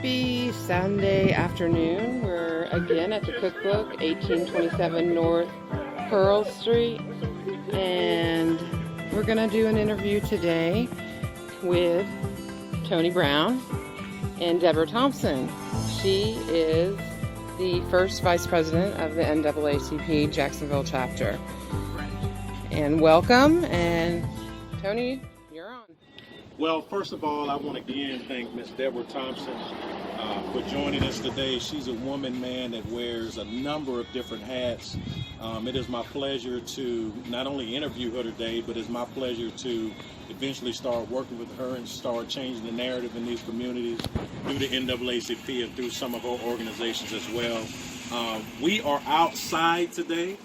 Happy Sunday afternoon. We're again at the Cookbook, 1827 North Pearl Street, and we're going to do an interview today with Tony Brown and Deborah Thompson. She is the first Vice President of the NAACP Jacksonville chapter. And welcome, and Tony, you're on. Well, first of all, I want to again thank Miss Deborah Thompson for joining us today. She's a woman, man, that wears a number of different hats. It is my pleasure to not only interview her today, but it's my pleasure to eventually start working with her and start changing the narrative in these communities through the NAACP and through some of our organizations as well. We are outside today.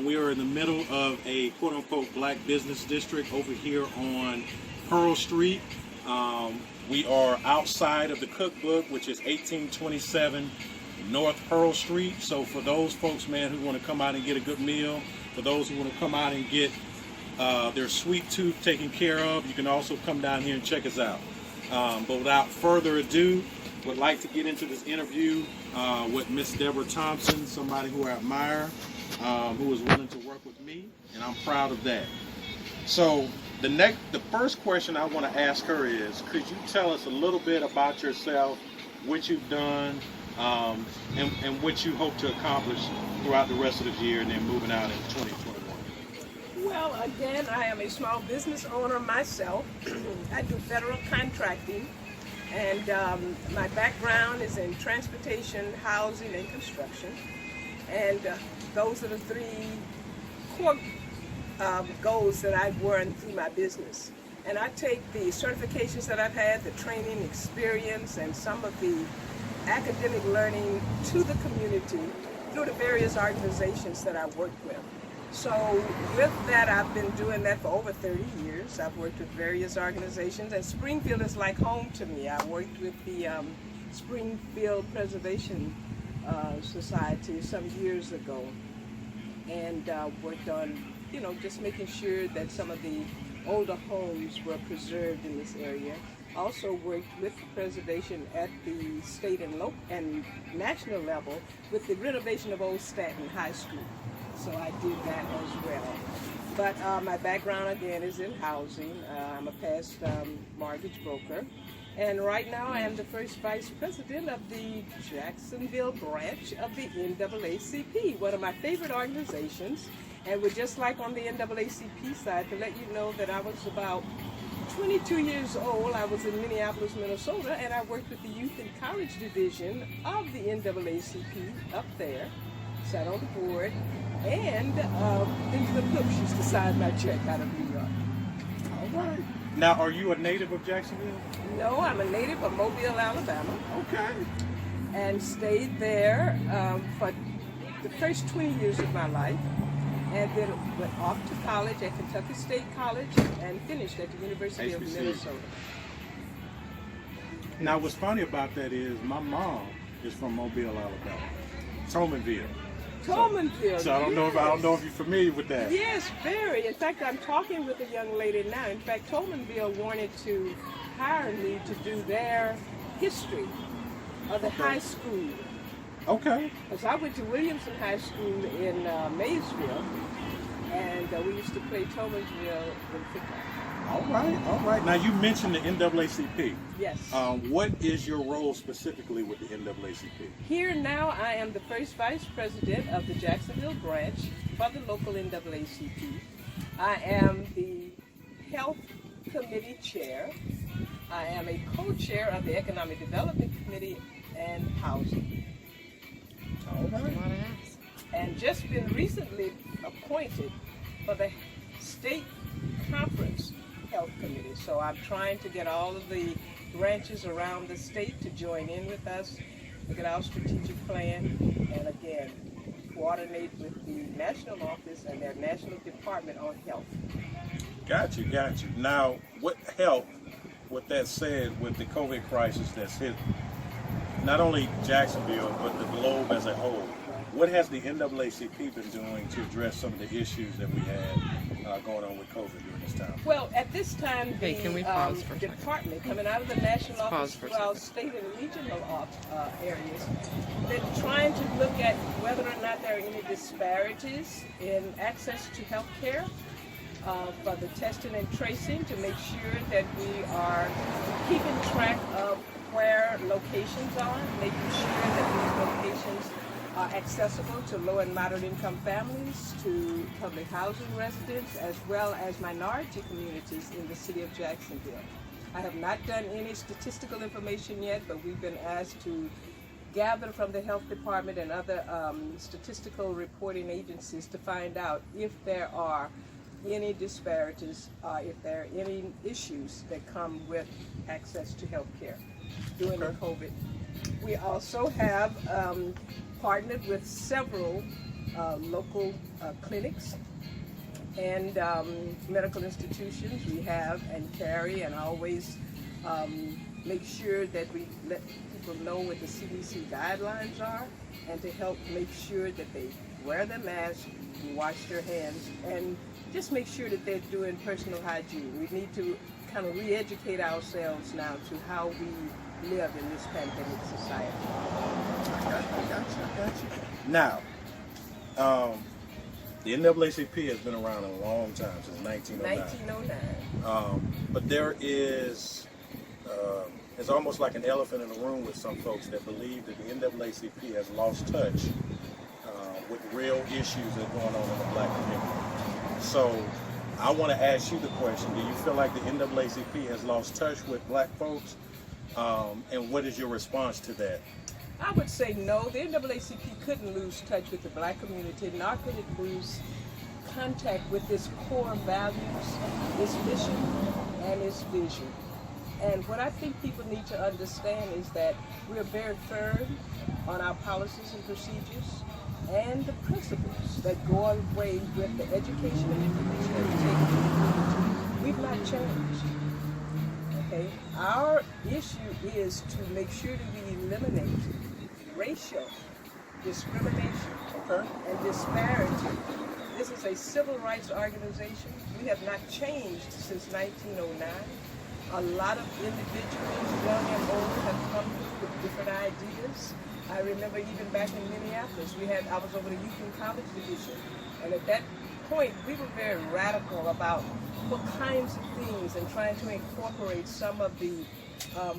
We are in the middle of a quote-unquote black business district over here on Pearl Street. We are outside of the Cookbook, which is 1827 North Pearl Street. So for those folks, man, who want to come out and get a good meal, for those who want to come out and get their sweet tooth taken care of, you can also come down here and check us out. But without further ado, would like to get into this interview with Miss Deborah Thompson, somebody who I admire, who is willing to work with me, and I'm proud of that. So the first question I want to ask her is, could you tell us a little bit about yourself, what you've done, and what you hope to accomplish throughout the rest of this year and then moving out into 2021? Well, again, I am a small business owner myself. I do federal contracting, and my background is in transportation, housing, and construction. And those are the three core goals that I've worn through my business. And I take the certifications that I've had, the training experience, and some of the academic learning to the community through the various organizations that I work with. So with that, I've been doing that for over 30 years. I've worked with various organizations, and Springfield is like home to me. I worked with the Springfield Preservation Society some years ago, and worked on, just making sure that some of the older homes were preserved in this area. Also worked with preservation at the state and local and national level with the renovation of Old Stanton High School. So I did that as well. But my background again is in housing. I'm a past mortgage broker. And right now I am the first vice president of the Jacksonville branch of the NAACP, one of my favorite organizations. And we're just like on the NAACP side, to let you know that I was about 22 years old. I was in Minneapolis, Minnesota, and I worked with the Youth and College Division of the NAACP up there, sat on the board, and been to the Cooks used to sign my check out of New York. All right. Now, are you a native of Jacksonville? No, I'm a native of Mobile, Alabama. Okay. And stayed there for the first 20 years of my life. And then went off to college at Kentucky State College and finished at the University of Minnesota. Now, what's funny about that is my mom is from Mobile, Alabama, Tolmanville. Tolmanville. So I don't know if you're familiar with that. Yes, very. In fact, I'm talking with a young lady now. In fact, Tolmanville wanted to hire me to do their history of the high school. Okay. Because I went to Williamson High School in Maysville, and we used to play Tolmanville in football. All right. Now, you mentioned the NAACP. Yes. What is your role specifically with the NAACP? Here now, I am the first vice president of the Jacksonville branch for the local NAACP. I am the health committee chair. I am a co-chair of the Economic Development Committee and Housing. All right. And just been recently appointed for the state conference health committee. So I'm trying to get all of the branches around the state to join in with us, look at our strategic plan, and again, coordinate with the national office and their national department on health. Got you. Now, what help, with that said, with the COVID crisis that's hit not only Jacksonville, but the globe as a whole, what has the NAACP been doing to address some of the issues that we had going on with COVID during this time? Well, at this time, Hey, the can we pause for a second? department coming out of the national Let's pause office, for a well, second. state and regional areas, they're trying to look at whether or not there are any disparities in access to health care for the testing and tracing, to make sure that we are keeping track of where locations are, making sure that these locations are accessible to low and moderate income families, to public housing residents, as well as minority communities in the city of Jacksonville. I have not done any statistical information yet, but we've been asked to gather from the health department and other statistical reporting agencies to find out if there are any disparities, if there are any issues that come with access to health care during the COVID. We also have partnered with several local clinics and medical institutions. We have and carry and always make sure that we let people know what the CDC guidelines are, and to help make sure that they wear their mask, wash their hands, and just make sure that they're doing personal hygiene. We need to kind of re-educate ourselves now to how we live in this pandemic society. I got you. Now, the NAACP has been around a long time, since 1909. 1909. But there is, it's almost like an elephant in the room with some folks that believe that the NAACP has lost touch with real issues that are going on in the black community. So I want to ask you the question, do you feel like the NAACP has lost touch with black folks? And what is your response to that? I would say no. The NAACP couldn't lose touch with the black community, nor could it lose contact with its core values, its mission, and its vision. And what I think people need to understand is that we're very firm on our policies and procedures and the principles that go away with the education and information that we take to the community. We've not changed. Okay? Our issue is to make sure that we eliminate racial discrimination and disparity. This is a civil rights organization. We have not changed since 1909. A lot of individuals, young and old, have come with different ideas. I remember even back in Minneapolis, I was over the Youth and College Division, and at that point, we were very radical about what kinds of things and trying to incorporate some of the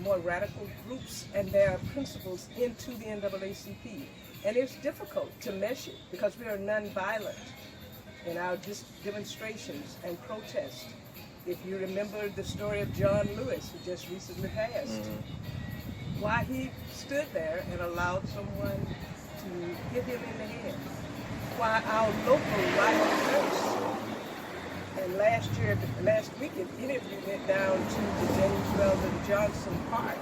more radical groups and their principles into the NAACP. And it's difficult to mesh it because we are nonviolent in our demonstrations and protests. If you remember the story of John Lewis, who just recently passed, why he stood there and allowed someone to hit him in the head. Why our local rival nurse, and last week an interview went down to the James Weldon Johnson Park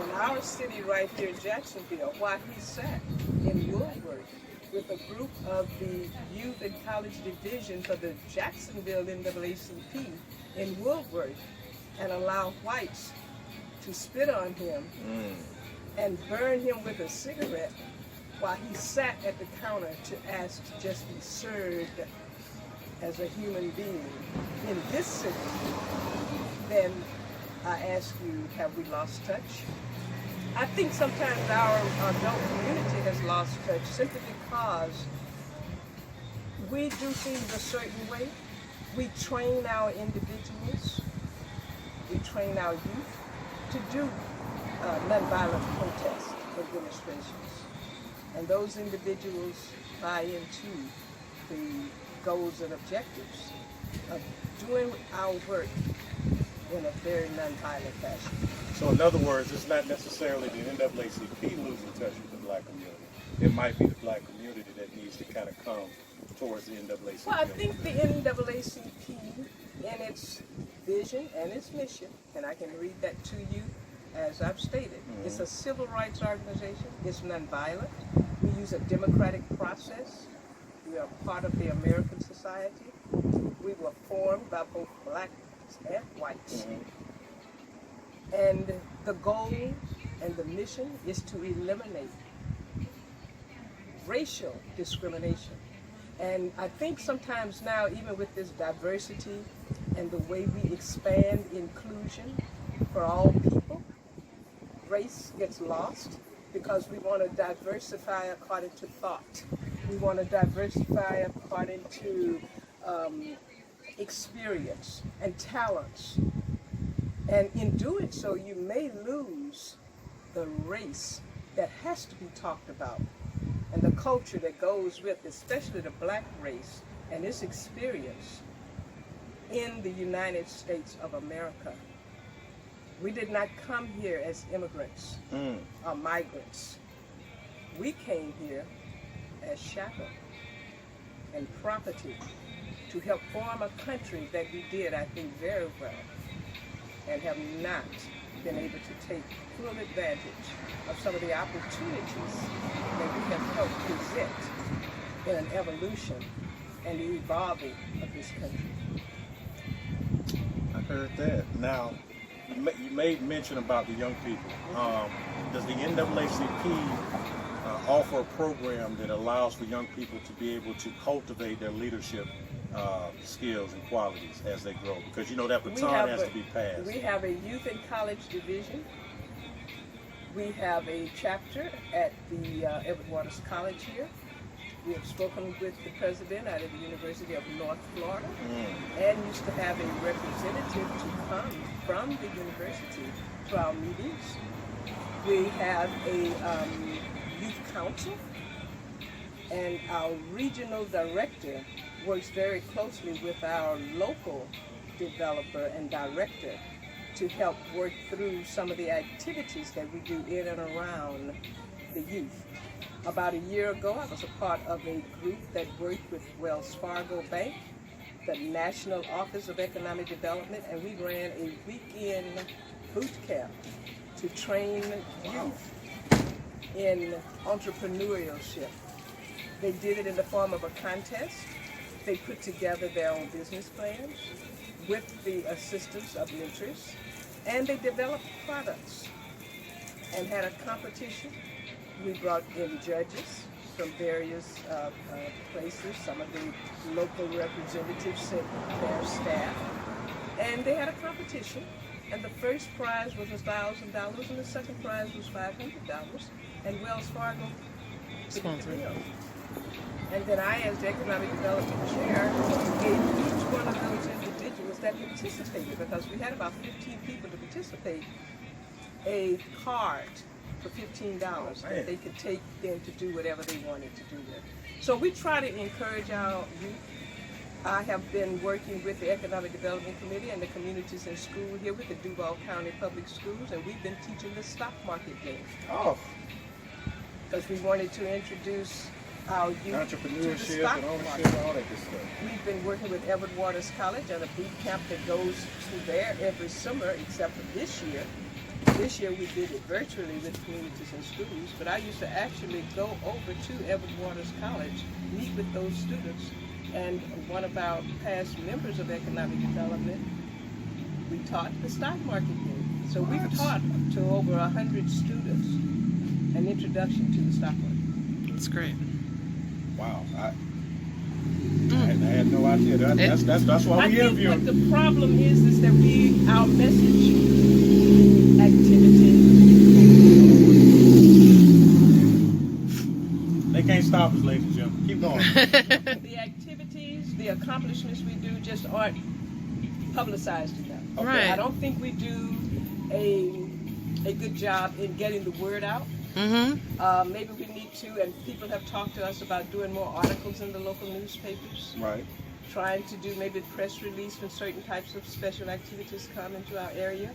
in our city right here in Jacksonville, why he sat in Woolworth with a group of the Youth and College Division for the Jacksonville NAACP in Woolworth and allow whites to spit on him and burn him with a cigarette while he sat at the counter to ask to just be served as a human being in this city. Then I ask you, have we lost touch? I think sometimes our adult community has lost touch simply because we do things a certain way. We train our individuals, we train our youth to do nonviolent protests and demonstrations. And those individuals buy into the goals and objectives of doing our work in a very nonviolent fashion. So in other words, it's not necessarily the NAACP losing touch with the black community. It might be the black community that needs to kind of come towards the NAACP. Well, I think the NAACP in its vision and its mission, and I can read that to you as I've stated, it's a civil rights organization, it's nonviolent, we use a democratic process, we are part of the American society, we were formed by both blacks and whites, and the goal and the mission is to eliminate racial discrimination. And I think sometimes now, even with this diversity and the way we expand inclusion for all people, race gets lost because we want to diversify according to thought. We want to diversify according to experience and talents. And in doing so, you may lose the race that has to be talked about and the culture that goes with, especially the black race and its experience in the United States of America. We did not come here as immigrants or migrants. We came here as chattel and property to help form a country that we did, I think, very well, and have not been able to take full advantage of some of the opportunities that we have helped present in an evolution and the evolving of this country. I heard that. Now, you made mention about the young people. Does the NAACP offer a program that allows for young people to be able to cultivate their leadership skills and qualities as they grow? Because you know that baton has to be passed. We have a youth and college division. We have a chapter at the Edward Waters College here. We have spoken with the president out of the University of North Florida and used to have a representative to come from the university to our meetings. We have a youth council, and our regional director works very closely with our local developer and director to help work through some of the activities that we do in and around the youth. About a year ago, I was a part of a group that worked with Wells Fargo Bank, the National Office of Economic Development, and we ran a weekend boot camp to train youth in entrepreneurship. They did it in the form of a contest. They put together their own business plans with the assistance of mentors, and they developed products and had a competition. We brought in judges from various places. Some of the local representatives sent their staff, and they had a competition. And the first prize was $1,000, and the second prize was $500. And Wells Fargo sponsored it. And then I, as the Economic Development Chair, gave each one of those individuals that participated, because we had about 15 people to participate, a card for $15 that they could take then to do whatever they wanted to do with. So we try to encourage our youth. I have been working with the Economic Development Committee and the communities in school here with the Duval County Public Schools, and we've been teaching the stock market game. Oh. Because we wanted to introduce our youth Entrepreneurship to the stock and ownership market. and all that good stuff. We've been working with Edward Waters College on a boot camp that goes to there every summer, except for this year. This year we did it virtually with communities and schools, but I used to actually go over to Edward Waters College, meet with those students, and one of our past members of Economic Development, we taught the stock market game. So we've taught to over 100 students an introduction to the stock market. That's great. Wow. I had no idea. That's why we interview. I think what the problem is that our message, activity. They can't stop us, ladies and gentlemen. Keep going. The activities, the accomplishments we do just aren't publicized enough. Okay. Right. I don't think we do a good job in getting the word out. Mm-hmm. Maybe we need to, and people have talked to us about doing more articles in the local newspapers. Right. Trying to do maybe press release when certain types of special activities come into our area.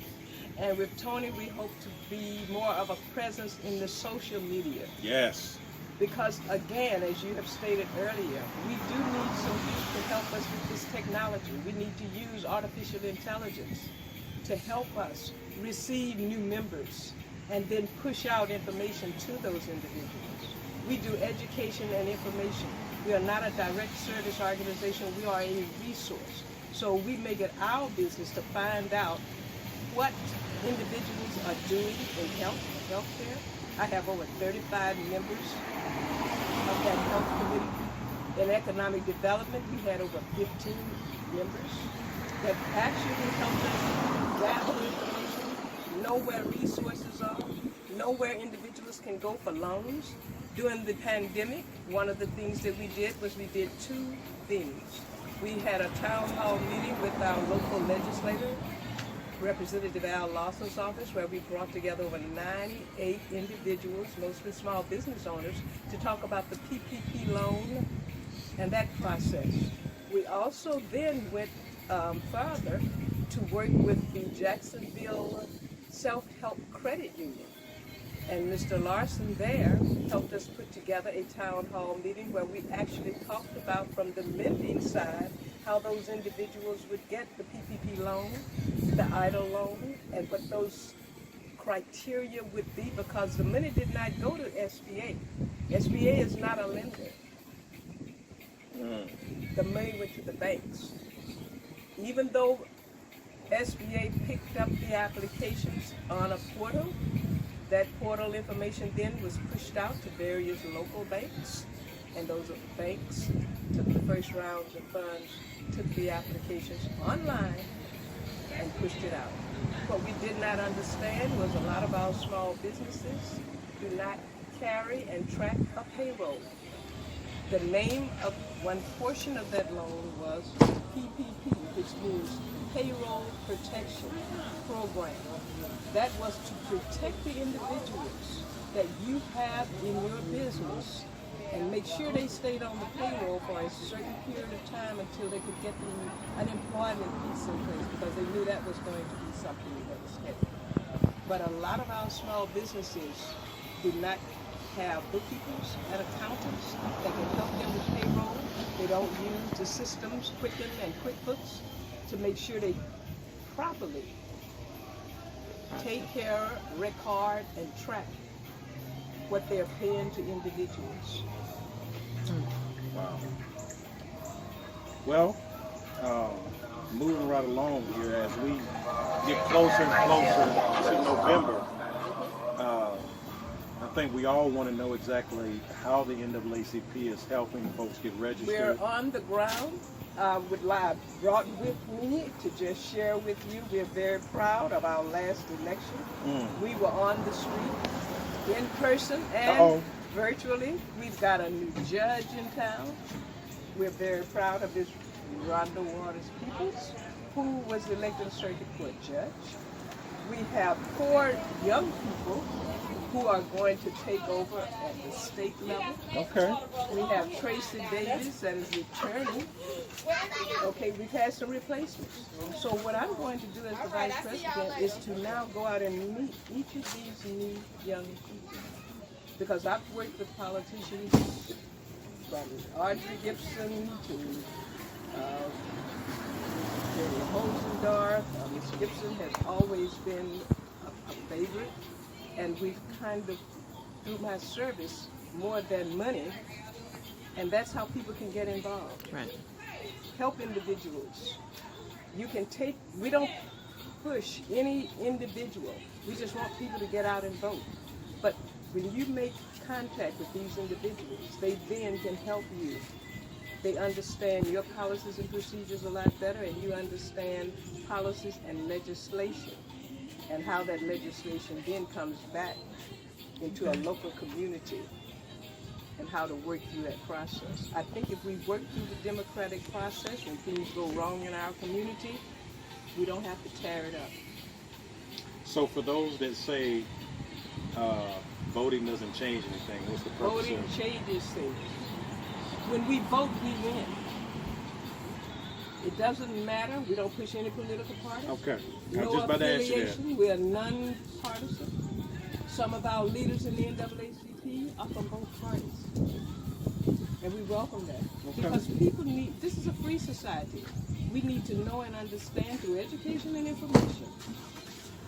And with Tony, we hope to be more of a presence in the social media. Yes. Because again, as you have stated earlier, we do need some people to help us with this technology. We need to use artificial intelligence to help us receive new members and then push out information to those individuals. We do education and information. We are not a direct service organization. We are a resource. So we make it our business to find out what individuals are doing in healthcare. I have over 35 members of that health committee. In economic development, we had over 15 members. that actually helped us gather information, know where resources are, know where individuals can go for loans. During the pandemic, one of the things that we did was we did two things. We had a town hall meeting with our local legislator, Representative Al Lawson's office, where we brought together over 98 individuals, mostly small business owners, to talk about the PPP loan and that process. We also then went further to work with the Jacksonville Self-Help Credit Union. And Mr. Larson there helped us put together a town hall meeting where we actually talked about, from the lending side, how those individuals would get the PPP loan, the EIDL loan, and what those criteria would be, because the money did not go to SBA. SBA is not a lender. The money went to the banks. Even though SBA picked up the applications on a portal, that portal information then was pushed out to various local banks, and those banks took the first rounds of funds, took the applications online, and pushed it out. What we did not understand was a lot of our small businesses do not carry and track a payroll. The name of one portion of that loan was PPP, which means Payroll Protection Program. That was to protect the individuals that you have in your business and make sure they stayed on the payroll for a certain period of time until they could get the unemployment piece in place, because they knew that was going to be something that was heavy. But a lot of our small businesses do not have bookkeepers and accountants that can help them with payroll. They don't use the systems, Quicken and QuickBooks, to make sure they properly take care, record, and track what they're paying to individuals. Wow. Well, moving right along here, as we get closer and closer to November, I think we all want to know exactly how the NAACP is helping folks get registered. We're on the ground. I brought with me to just share with you, we're very proud of our last election. We were on the street, in person and virtually. We've got a new judge in town. We're very proud of this Rhonda Waters Peoples, who was elected a circuit court judge. We have 4 young people who are going to take over at the state level. Okay. We have Tracy Davis that is returning. Okay, we've had some replacements. So what I'm going to do as the Vice President is to now go out and meet each of these new young people. Because I've worked with politicians from Audrey Gibson to Jerry Hosendorf. Ms. Gibson has always been a favorite. And we've kind of, through my service, more than money, and that's how people can get involved. Right. Help individuals. You can take, we don't push any individual. We just want people to get out and vote. But when you make contact with these individuals, they then can help you. They understand your policies and procedures a lot better, and you understand policies and legislation, and how that legislation then comes back into a local community, and how to work through that process. I think if we work through the democratic process, when things go wrong in our community, we don't have to tear it up. So for those that say voting doesn't change anything, what's the purpose Voting of it? changes things. When we vote, we win. It doesn't matter. We don't push any political party. Okay. I was No just about to ask you that. affiliation. We are non-partisan. Some of our leaders in the NAACP are from both parties. And we welcome that. Okay. Because people need, this is a free society. We need to know and understand through education and information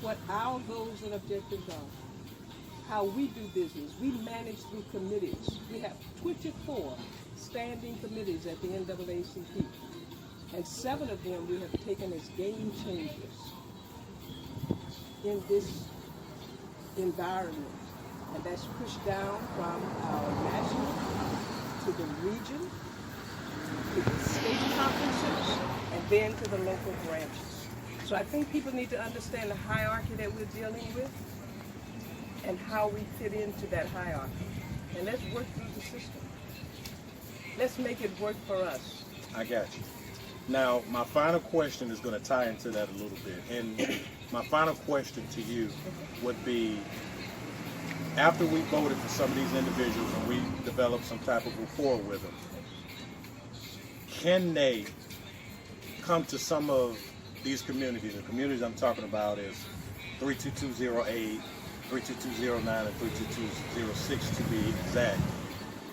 what our goals and objectives are, how we do business. We manage through committees. We have 24 standing committees at the NAACP. And 7 of them we have taken as game changers in this environment. And that's pushed down from our national to the region, to the state conferences, and then to the local branches. So I think people need to understand the hierarchy that we're dealing with and how we fit into that hierarchy. And let's work through the system. Let's make it work for us. I got you. Now, my final question is going to tie into that a little bit. And my final question to you would be, after we voted for some of these individuals and we developed some type of rapport with them, can they come to some of these communities? The communities I'm talking about is 32208, 32209, and 32206 to be exact.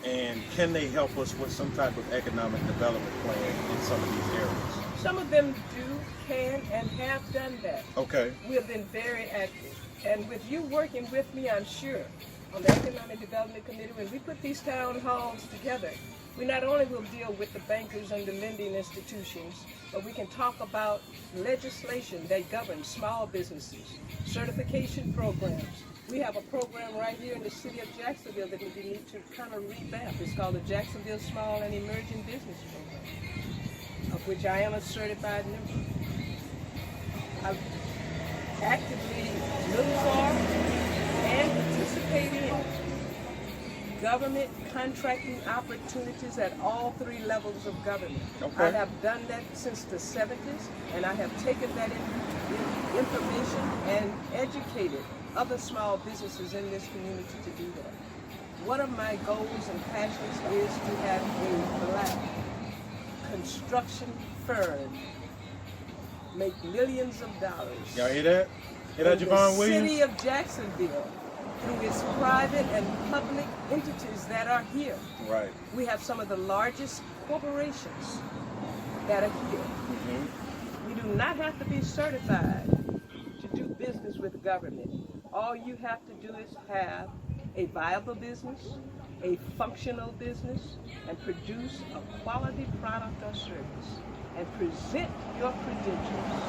And can they help us with some type of economic development plan in some of these areas? Some of them do, can, and have done that. Okay. We have been very active. And with you working with me, I'm sure, on the Economic Development Committee, when we put these town halls together, we not only will deal with the bankers and the lending institutions, but we can talk about legislation that governs small businesses, certification programs. We have a program right here in the city of Jacksonville that we need to kind of revamp. It's called the Jacksonville Small and Emerging Business Program, of which I am a certified member. I've actively looked for and participated in government contracting opportunities at all three levels of government. Okay. I have done that since the 70s, and I have taken that information and educated other small businesses in this community to do that. One of my goals and passions is to have a black construction firm make millions of dollars. Y'all hear that? Hear that, in Javon the Williams? city of Jacksonville through its private and public entities that are here. Right. We have some of the largest corporations that are here. Mm-hmm. You do not have to be certified to do business with the government. All you have to do is have a viable business, a functional business, and produce a quality product or service, and present your credentials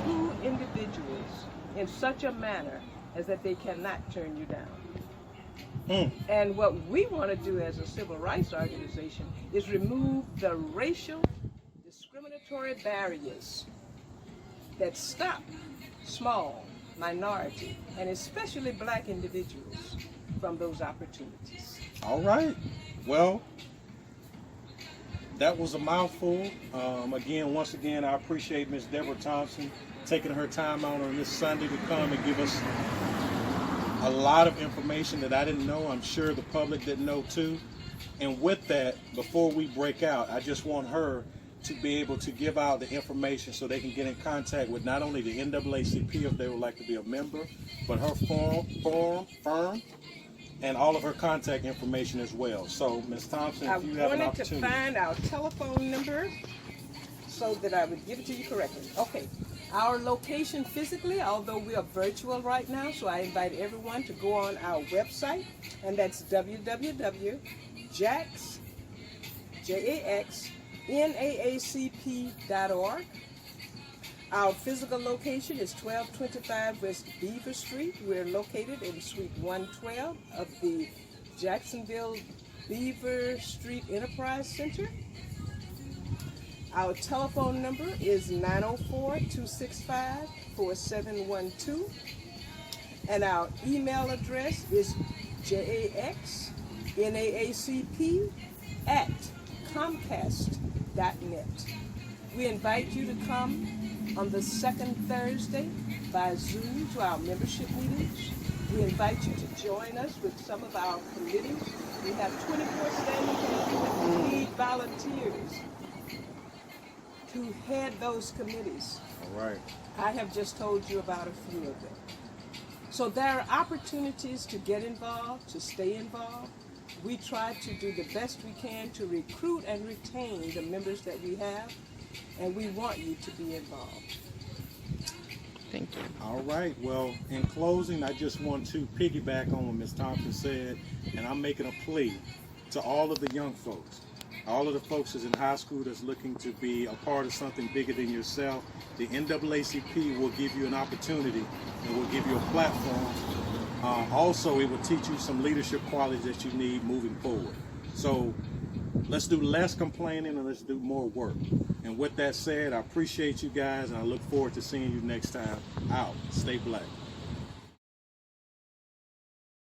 to individuals in such a manner as that they cannot turn you down. And what we want to do as a civil rights organization is remove the racial discriminatory barriers that stop small, minority, and especially black individuals from those opportunities. All right. Well, that was a mouthful. Once again, I appreciate Ms. Deborah Thompson taking her time out on this Sunday to come and give us a lot of information that I didn't know. I'm sure the public didn't know too. And with that, before we break out, I just want her to be able to give out the information so they can get in contact with not only the NAACP if they would like to be a member, but her firm, and all of her contact information as well. So, Ms. Thompson, if you have an I opportunity. wanted to find our telephone number so that I would give it to you correctly. Okay, our location physically, although we are virtual right now, so I invite everyone to go on our website, and that's www.jaxnaacp.org. Our physical location is 1225 West Beaver Street. We're located in Suite 112 of the Jacksonville Beaver Street Enterprise Center. Our telephone number is 904-265-4712. And our email address is jaxnaacp@comcast.net. We invite you to come on the second Thursday by Zoom to our membership meetings. We invite you to join us with some of our committees. We have 24 standing committees and we need volunteers to head those committees. All right. I have just told you about a few of them. So there are opportunities to get involved, to stay involved. We try to do the best we can to recruit and retain the members that we have, and we want you to be involved. Thank you. All right. Well, in closing, I just want to piggyback on what Ms. Thompson said, and I'm making a plea to all of the young folks, all of the folks that's in high school that's looking to be a part of something bigger than yourself. The NAACP will give you an opportunity and will give you a platform. Also, it will teach you some leadership qualities that you need moving forward. So let's do less complaining and let's do more work. And with that said, I appreciate you guys, and I look forward to seeing you next time. Out. Stay black.